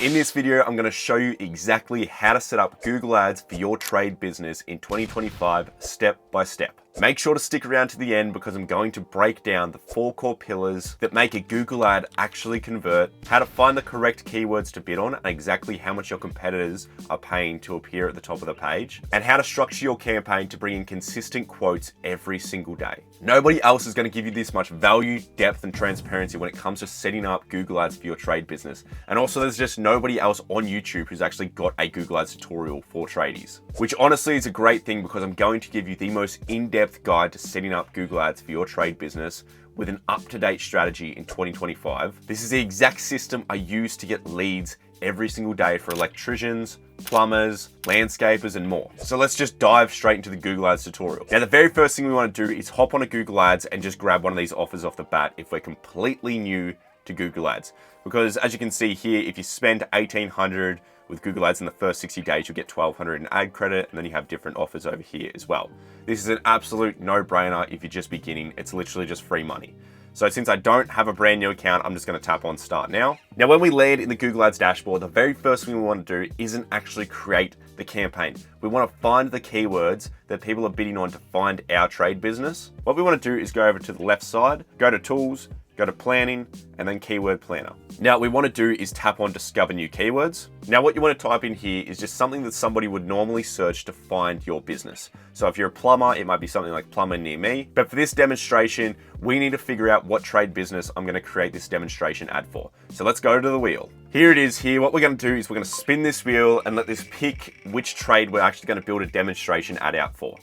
In this video, I'm going to show you exactly how to set up Google Ads for your trade business in 2025, step by step. Make sure to stick around to the end because I'm going to break down the 4 core pillars that make a Google ad actually convert, how to find the correct keywords to bid on, and exactly how much your competitors are paying to appear at the top of the page, and how to structure your campaign to bring in consistent quotes every single day. Nobody else is going to give you this much value, depth, and transparency when it comes to setting up Google Ads for your trade business. And also, there's just nobody else on YouTube who's actually got a Google Ads tutorial for tradies, which honestly is a great thing because I'm going to give you the most in-depth guide to setting up Google Ads for your trade business with an up-to-date strategy in 2025. This is the exact system I use to get leads every single day for electricians, plumbers, landscapers, and more. So let's just dive straight into the Google Ads tutorial. Now, the very first thing we want to do is hop on a Google Ads and just grab one of these offers off the bat if we're completely new to Google Ads. Because as you can see here, if you spend $1,800 with Google Ads in the first 60 days, you'll get $1,200 in ad credit, and then you have different offers over here as well. This is an absolute no-brainer if you're just beginning. It's literally just free money. So since I don't have a brand new account, I'm just going to tap on Start Now. Now, when we land in the Google Ads dashboard, the very first thing we want to do isn't actually create the campaign. We want to find the keywords that people are bidding on to find our trade business. What we want to do is go over to the left side, go to Tools, go to Planning, and then Keyword Planner. Now, what we want to do is tap on Discover New Keywords. Now, what you want to type in here is just something that somebody would normally search to find your business. So if you're a plumber, it might be something like plumber near me. But for this demonstration, we need to figure out what trade business I'm going to create this demonstration ad for. So let's go to the wheel. Here it is here. What we're going to do is we're going to spin this wheel and let this pick which trade we're actually going to build a demonstration ad out for.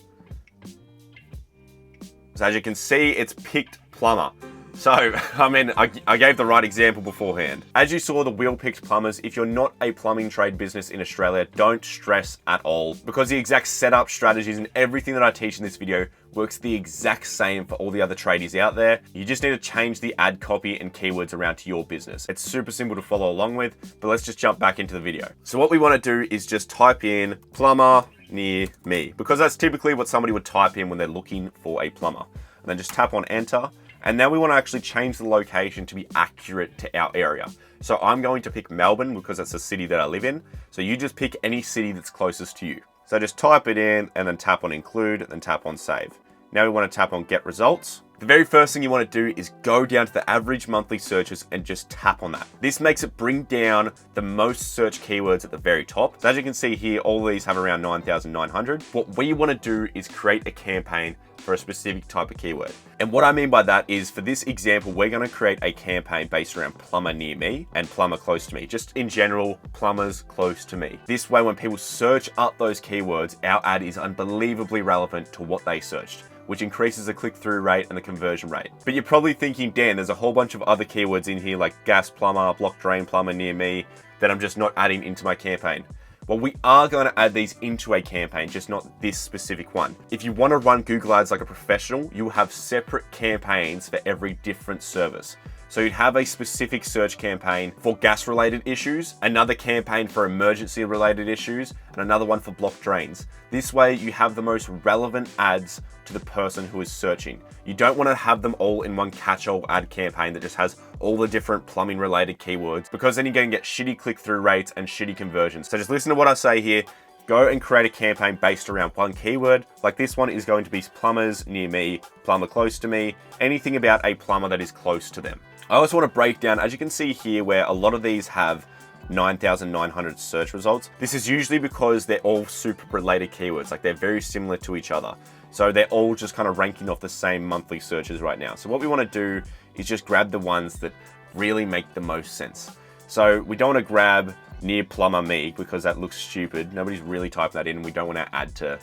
So as you can see, it's picked plumber. So, I mean, I gave the right example beforehand. As you saw, the wheel picked plumbers. If you're not a plumbing trade business in Australia, don't stress at all because the exact setup, strategies, and everything that I teach in this video works the exact same for all the other tradies out there. You just need to change the ad copy and keywords around to your business. It's super simple to follow along with, but let's just jump back into the video. So what we want to do is just type in plumber near me because that's typically what somebody would type in when they're looking for a plumber. And then just tap on enter. And now we want to actually change the location to be accurate to our area. So I'm going to pick Melbourne because that's the city that I live in. So you just pick any city that's closest to you. So just type it in and then tap on include, then tap on save. Now we want to tap on get results. The very first thing you want to do is go down to the average monthly searches and just tap on that. This makes it bring down the most search keywords at the very top. So as you can see here, all these have around 9,900. What we want to do is create a campaign for a specific type of keyword. And what I mean by that is for this example, we're going to create a campaign based around plumber near me and plumber close to me. Just in general, plumbers close to me. This way, when people search up those keywords, our ad is unbelievably relevant to what they searched, which increases the click-through rate and the conversion rate. But you're probably thinking, Dan, there's a whole bunch of other keywords in here like gas plumber, block drain plumber near me that I'm just not adding into my campaign. Well, we are going to add these into a campaign, just not this specific one. If you want to run Google Ads like a professional, you will have separate campaigns for every different service. So you'd have a specific search campaign for gas-related issues, another campaign for emergency-related issues, and another one for block drains. This way, you have the most relevant ads to the person who is searching. You don't want to have them all in one catch-all ad campaign that just has all the different plumbing-related keywords, because then you're going to get shitty click-through rates and shitty conversions. So just listen to what I say here. Go and create a campaign based around one keyword. Like this one is going to be plumbers near me, plumber close to me, anything about a plumber that is close to them. I also want to break down, as you can see here, where a lot of these have 9,900 search results. This is usually because they're all super related keywords, like they're very similar to each other. So they're all just kind of ranking off the same monthly searches right now. So what we want to do is just grab the ones that really make the most sense. So we don't want to grab near plumber me because that looks stupid. Nobody's really typed that in and we don't want to add to,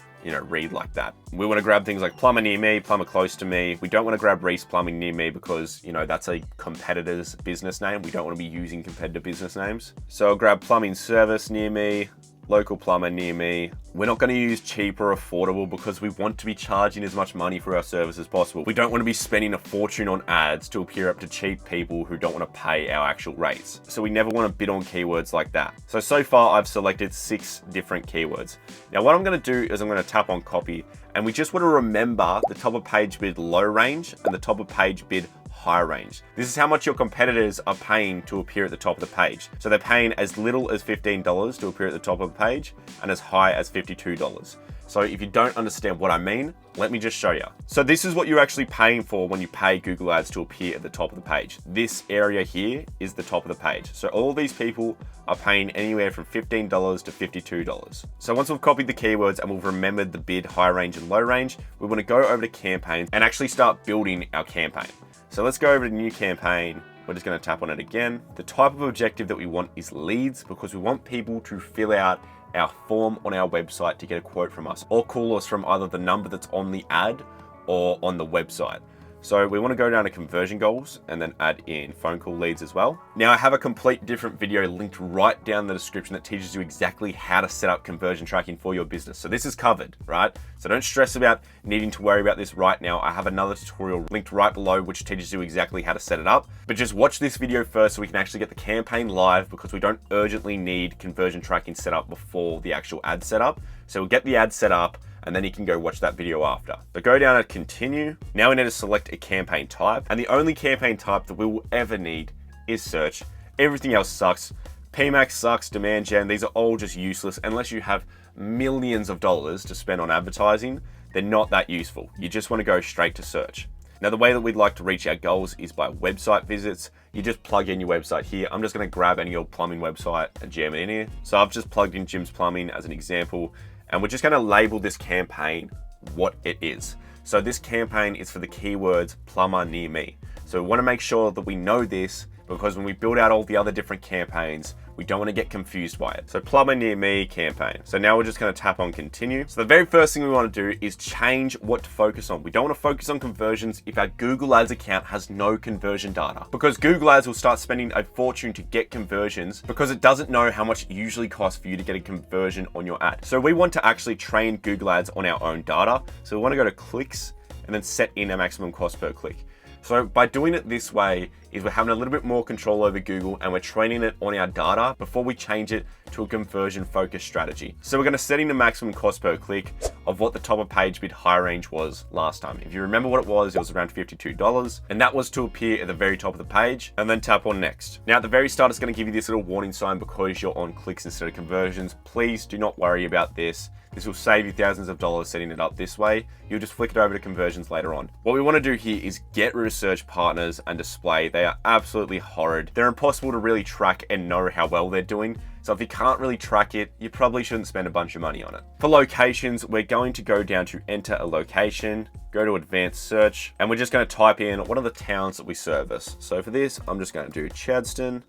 read like that. We want to grab things like plumber near me, plumber close to me. We don't want to grab Reese Plumbing near me because, that's a competitor's business name. We don't want to be using competitor business names. So I'll grab plumbing service near me, local plumber near me. We're not going to use cheap or affordable because we want to be charging as much money for our service as possible. We don't want to be spending a fortune on ads to appear up to cheap people who don't want to pay our actual rates. So we never want to bid on keywords like that. So far I've selected 6 different keywords. Now what I'm going to do is I'm going to tap on copy, and we just want to remember the top of page bid low range and the top of page bid high range. This is how much your competitors are paying to appear at the top of the page. So they're paying as little as $15 to appear at the top of the page and as high as $52. So if you don't understand what I mean, let me just show you. So this is what you're actually paying for when you pay Google Ads to appear at the top of the page. This area here is the top of the page. So all these people are paying anywhere from $15 to $52. So once we've copied the keywords and we've remembered the bid, high range and low range, we want to go over to campaign and actually start building our campaign. So let's go over to new campaign. We're just going to tap on it again. The type of objective that we want is leads, because we want people to fill out our form on our website to get a quote from us, or call us from either the number that's on the ad or on the website. So we want to go down to conversion goals and then add in phone call leads as well. Now I have a complete different video linked right down in the description that teaches you exactly how to set up conversion tracking for your business. So this is covered, right? So don't stress about needing to worry about this right now. I have another tutorial linked right below which teaches you exactly how to set it up. But just watch this video first so we can actually get the campaign live, because we don't urgently need conversion tracking set up before the actual ad setup. So we'll get the ad set up and then you can go watch that video after. So go down and continue. Now we need to select a campaign type, and the only campaign type that we will ever need is search. Everything else sucks. PMAX sucks, demand gen, these are all just useless unless you have millions of dollars to spend on advertising. They're not that useful. You just want to go straight to search. Now the way that we'd like to reach our goals is by website visits. You just plug in your website here. I'm just going to grab any old plumbing website and jam it in here. So I've just plugged in Jim's Plumbing as an example. And we're just going to label this campaign what it is. So this campaign is for the keywords plumber near me. So we want to make sure that we know this, because when we build out all the other different campaigns, we don't want to get confused by it. So plumber near me campaign. So now we're just going to tap on continue. So the very first thing we want to do is change what to focus on. We don't want to focus on conversions if our Google Ads account has no conversion data, because Google Ads will start spending a fortune to get conversions because it doesn't know how much it usually costs for you to get a conversion on your ad. So we want to actually train Google Ads on our own data. So we want to go to clicks and then set in a maximum cost per click. So by doing it this way is we're having a little bit more control over Google, and we're training it on our data before we change it to a conversion focused strategy. So we're going to set in the maximum cost per click of what the top of page bid high range was last time. If you remember what it was around $52, and that was to appear at the very top of the page, and then tap on next. Now at the very start, it's going to give you this little warning sign because you're on clicks instead of conversions. Please do not worry about this. This will save you thousands of dollars setting it up this way. You'll just flick it over to conversions later on. What we want to do here is get rid of search partners and display. They are absolutely horrid. They're impossible to really track and know how well they're doing. So if you can't really track it, you probably shouldn't spend a bunch of money on it. For locations, we're going to go down to enter a location, go to advanced search, and we're just going to type in what are the towns that we service. So for this, I'm just going to do Chadstone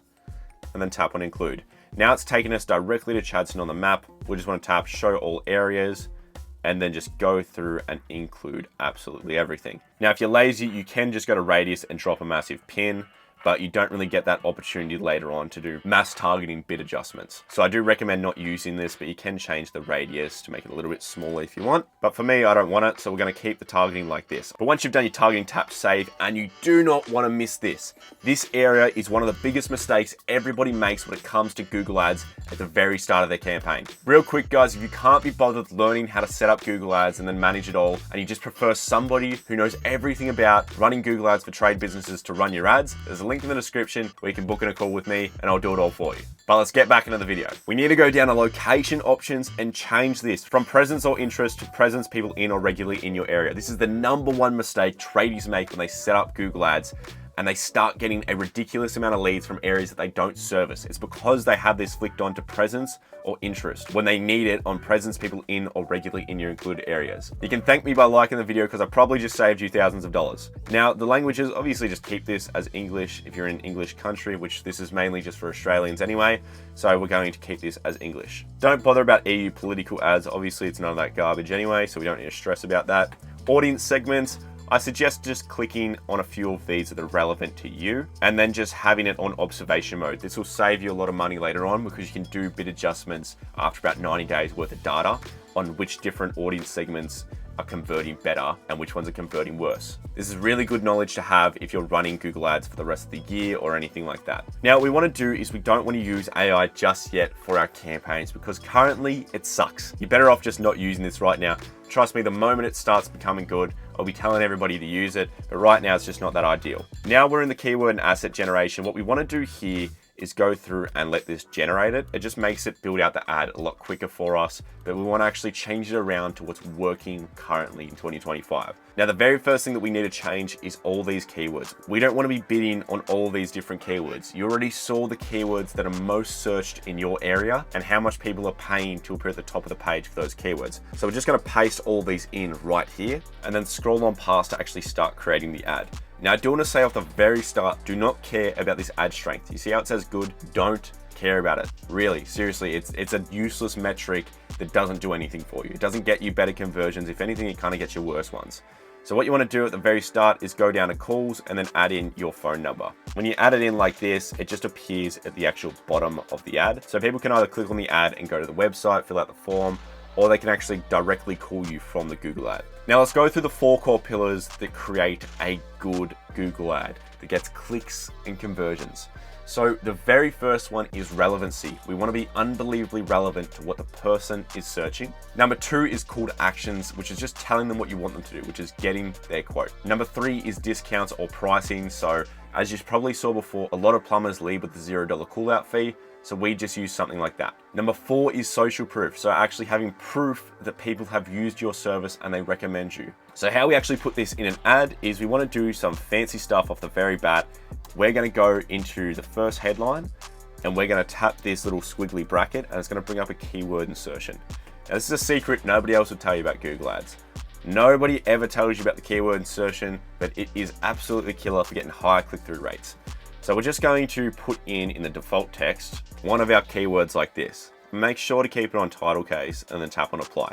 and then tap on include. Now it's taking us directly to Chadstone on the map. We just want to tap show all areas and then just go through and include absolutely everything. Now, if you're lazy, you can just go to radius and drop a massive pin, but you don't really get that opportunity later on to do mass targeting bid adjustments. So I do recommend not using this, but you can change the radius to make it a little bit smaller if you want. But for me, I don't want it, so we're going to keep the targeting like this. But once you've done your targeting, tap save, and you do not want to miss this. This area is one of the biggest mistakes everybody makes when it comes to Google Ads at the very start of their campaign. Real quick, guys, if you can't be bothered learning how to set up Google Ads and then manage it all, and you just prefer somebody who knows everything about running Google Ads for trade businesses to run your ads, there's a link in the description where you can book in a call with me and I'll do it all for you. But let's get back into the video. We need to go down to location options and change this from presence or interest to presence people in or regularly in your area. This is the #1 mistake tradies make when they set up Google Ads and they start getting a ridiculous amount of leads from areas that they don't service. It's because they have this flicked on to presence or interest when they need it on presence people in or regularly in your included areas. You can thank me by liking the video because I probably just saved you thousands of dollars. Now, the languages, obviously just keep this as English if you're in an English country, which this is mainly just for Australians anyway. So we're going to keep this as English. Don't bother about EU political ads. Obviously it's none of that garbage anyway, so we don't need to stress about that. Audience segments, I suggest just clicking on a few of these that are relevant to you and then just having it on observation mode. This will save you a lot of money later on because you can do bid adjustments after about 90 days worth of data on which different audience segments are converting better and which ones are converting worse. This is really good knowledge to have if you're running Google Ads for the rest of the year or anything like that. Now, what we want to do is we don't want to use AI just yet for our campaigns because currently it sucks. You're better off just not using this right now. Trust me, the moment it starts becoming good, I'll be telling everybody to use it, but right now it's just not that ideal. Now we're in the keyword and asset generation. What we want to do here is go through and let this generate it. It just makes it build out the ad a lot quicker for us, but we want to actually change it around to what's working currently in 2025. Now, the very first thing that we need to change is all these keywords. We don't want to be bidding on all these different keywords. You already saw the keywords that are most searched in your area and how much people are paying to appear at the top of the page for those keywords. So we're just going to paste all these in right here and then scroll on past to actually start creating the ad. Now, I do want to say off the very start, do not care about this ad strength. You see how it says good? Don't care about it. Really, seriously, it's a useless metric that doesn't do anything for you. It doesn't get you better conversions. If anything, it kind of gets you worse ones. So what you want to do at the very start is go down to calls and then add in your phone number. When you add it in like this, it just appears at the actual bottom of the ad. So people can either click on the ad and go to the website, fill out the form, or they can actually directly call you from the Google ad. Now let's go through the 4 core pillars that create a good Google ad that gets clicks and conversions. So the very first one is relevancy. We want to be unbelievably relevant to what the person is searching. Number 2 is call to actions, which is just telling them what you want them to do, which is getting their quote. Number 3 is discounts or pricing. So as you probably saw before, a lot of plumbers lead with the $0 call out fee. So we just use something like that. Number 4 is social proof. So actually having proof that people have used your service and they recommend you. So how we actually put this in an ad is we want to do some fancy stuff off the very bat. We're going to go into the first headline and we're going to tap this little squiggly bracket and it's going to bring up a keyword insertion. Now this is a secret nobody else will tell you about Google Ads. Nobody ever tells you about the keyword insertion, but it is absolutely killer for getting higher click-through rates. So we're just going to put in the default text, one of our keywords like this. Make sure to keep it on title case and then tap on apply.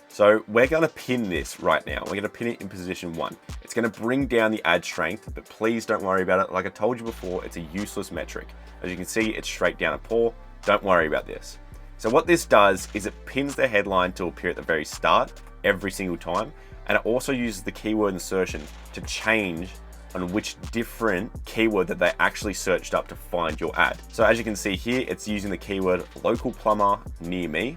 So we're going to pin this right now. We're going to pin it in position 1. It's going to bring down the ad strength, but please don't worry about it. Like I told you before, it's a useless metric. As you can see, it's straight down a poor. Don't worry about this. So what this does is it pins the headline to appear at the very start every single time. And it also uses the keyword insertion to change on which different keyword that they actually searched up to find your ad. So as you can see here, it's using the keyword local plumber near me.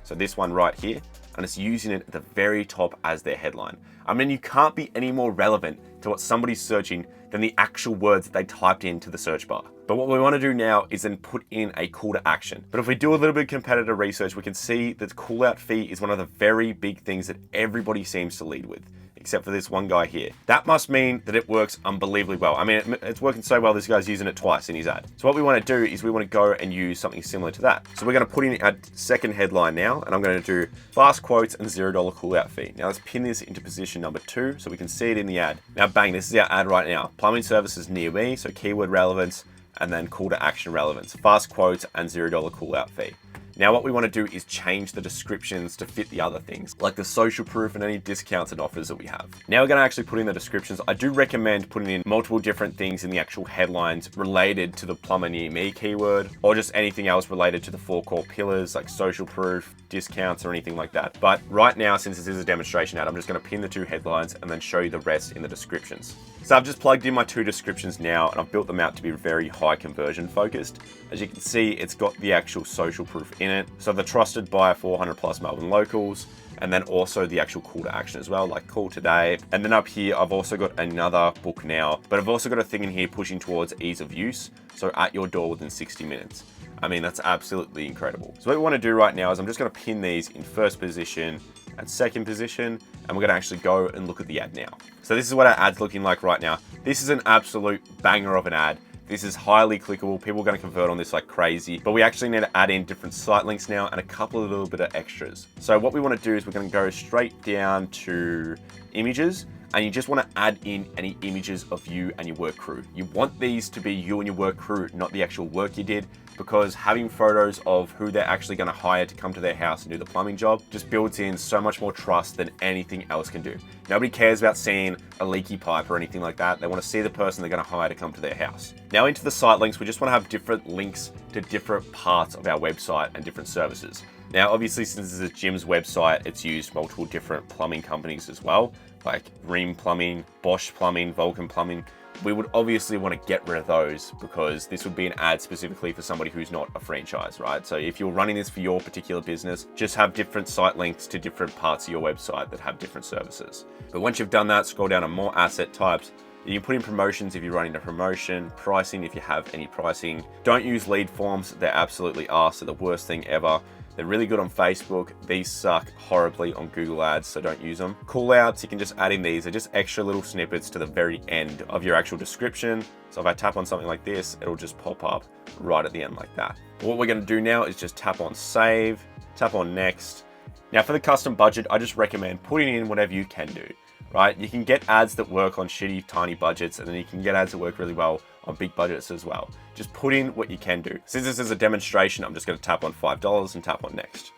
So this one right here, and it's using it at the very top as their headline. I mean, you can't be any more relevant to what somebody's searching than the actual words that they typed into the search bar. But what we want to do now is then put in a call to action. But if we do a little bit of competitor research, we can see that call out fee is one of the very big things that everybody seems to lead with, except for this one guy here. That must mean that it works unbelievably well. I mean, it's working so well, this guy's using it twice in his ad. So what we want to do is we want to go and use something similar to that. So we're going to put in a second headline now, and I'm going to do fast quotes and $0 call out fee. Now let's pin this into position number 2 so we can see it in the ad. Now bang, this is our ad right now. Plumbing services near me, so keyword relevance, and then call to action relevance, fast quotes and $0 call out fee. Now what we want to do is change the descriptions to fit the other things, like the social proof and any discounts and offers that we have. Now we're going to actually put in the descriptions. I do recommend putting in multiple different things in the actual headlines related to the plumber near me keyword, or just anything else related to the 4 core pillars like social proof, discounts, or anything like that. But right now, since this is a demonstration ad, I'm just going to pin the 2 headlines and then show you the rest in the descriptions. So I've just plugged in my 2 descriptions now, and I've built them out to be very high conversion focused. As you can see, it's got the actual social proof in it. So the trusted by 400 plus Melbourne locals, and then also the actual call to action as well, like call today. And then up here, I've also got another book now, but I've also got a thing in here pushing towards ease of use. So at your door within 60 minutes. I mean, that's absolutely incredible. So what we want to do right now is I'm just going to pin these in first position and second position, and we're going to actually go and look at the ad now. So this is what our ad's looking like right now. This is an absolute banger of an ad. This is highly clickable. People are going to convert on this like crazy, but we actually need to add in different site links now and a couple of little bit of extras. So what we want to do is we're going to go straight down to images, and you just want to add in any images of you and your work crew. You want these to be you and your work crew, not the actual work you did, because having photos of who they're actually going to hire to come to their house and do the plumbing job just builds in so much more trust than anything else can do. Nobody cares about seeing a leaky pipe or anything like that. They want to see the person they're going to hire to come to their house. Now into the site links, we just want to have different links to different parts of our website and different services. Now, obviously, since this is a gym's website, it's used multiple different plumbing companies as well, like Ream Plumbing, Bosch Plumbing, Vulcan Plumbing. We would obviously want to get rid of those because this would be an ad specifically for somebody who's not a franchise, right? So if you're running this for your particular business, just have different site links to different parts of your website that have different services. But once you've done that, scroll down to more asset types. You can put in promotions if you're running a promotion, pricing if you have any pricing. Don't use lead forms, they're absolutely arse, they're the worst thing ever. They're really good on Facebook. These suck horribly on Google Ads, so don't use them. Callouts, you can just add in these. They're just extra little snippets to the very end of your actual description. So if I tap on something like this, it'll just pop up right at the end like that. But what we're gonna do now is just tap on save, tap on next. Now for the custom budget, I just recommend putting in whatever you can do, right? You can get ads that work on shitty, tiny budgets, and then you can get ads that work really well on big budgets as well. Just put in what you can do. Since this is a demonstration, I'm just gonna tap on $5 and tap on next.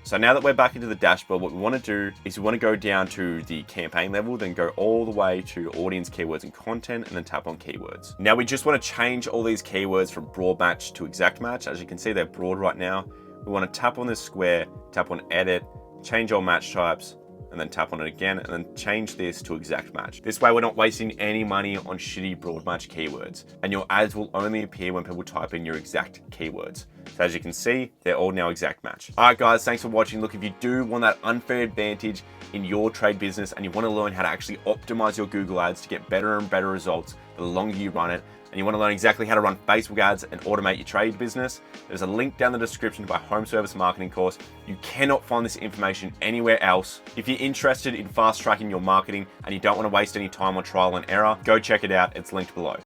So now that we're back into the dashboard, what we wanna do is we wanna go down to the campaign level, then go all the way to audience, keywords, and content, and then tap on keywords. Now we just wanna change all these keywords from broad match to exact match. As you can see, they're broad right now. We wanna tap on this square, tap on edit, change all match types, and then tap on it again, and then change this to exact match. This way we're not wasting any money on shitty broad match keywords, and your ads will only appear when people type in your exact keywords. So as you can see, they're all now exact match. All right guys, thanks for watching. Look, if you do want that unfair advantage in your trade business and you want to learn how to actually optimize your Google ads to get better and better results the longer you run it, and you want to learn exactly how to run Facebook ads and automate your trade business, there's a link down the description to my home service marketing course. You cannot find this information anywhere else. If you're interested in fast tracking your marketing and you don't want to waste any time on trial and error, go check it out. It's linked below.